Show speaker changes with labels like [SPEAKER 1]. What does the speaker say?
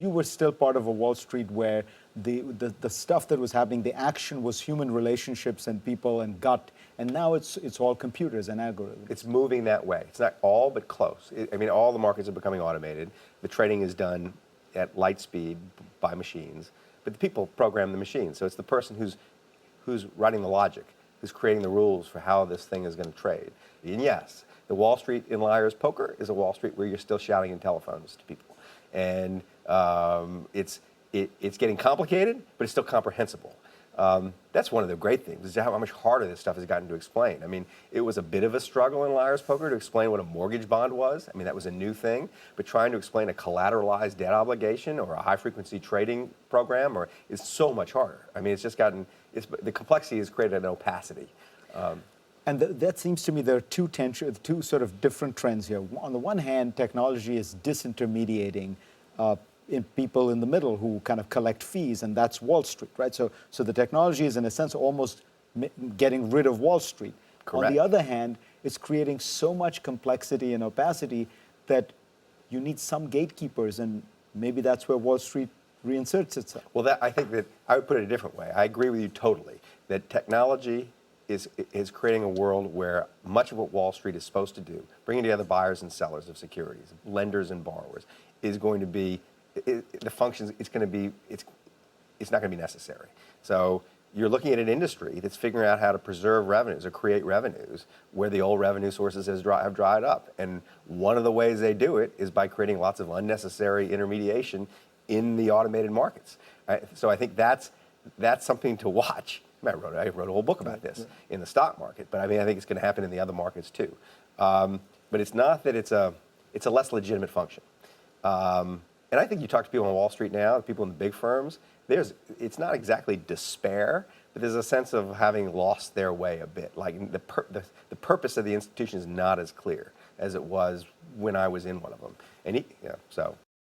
[SPEAKER 1] You were still part of a Wall Street where the stuff that was happening, the action was human relationships and people and gut, and now it's all computers and algorithms.
[SPEAKER 2] It's moving that way. It's not all, but close. I mean, all the markets are becoming automated. The trading is done at light speed by machines, but the people program the machines. So it's the person who's writing the logic, who's creating the rules for how this thing is going to trade. And yes, the Wall Street in Liar's Poker is a Wall Street where you're still shouting in telephones to people. And it's getting complicated, but it's still comprehensible. That's one of the great things, is how much harder this stuff has gotten to explain. I mean, it was a bit of a struggle in Liar's Poker to explain what a mortgage bond was. I mean, that was a new thing. But trying to explain a collateralized debt obligation or a high-frequency trading program is so much harder. I mean, it's just gotten, the complexity has created an opacity.
[SPEAKER 1] And that seems to me there are two sort of different trends here. On the one hand, technology is disintermediating in people in the middle who kind of collect fees, and that's Wall Street, right? So the technology is, in a sense, almost getting rid of Wall Street.
[SPEAKER 2] Correct.
[SPEAKER 1] On the other hand, it's creating so much complexity and opacity that you need some gatekeepers, and maybe that's where Wall Street reinserts itself.
[SPEAKER 2] Well, I think that I would put it a different way. I agree with you totally that technology is creating a world where much of what Wall Street is supposed to do, bringing together buyers and sellers of securities, lenders and borrowers, is going to be, the functions, it's not going to be necessary. So you're looking at an industry that's figuring out how to preserve revenues or create revenues where the old revenue sources have dried up. And one of the ways they do it is by creating lots of unnecessary intermediation in the automated markets. So I think that's something to watch. I wrote a whole book about this in the stock market, but I mean, I think it's going to happen in the other markets too. But it's not that it's a less legitimate function. And I think you talk to people on Wall Street now, people in the big firms, it's not exactly despair, but there's a sense of having lost their way a bit. Like the purpose of the institution is not as clear as it was when I was in one of them. And so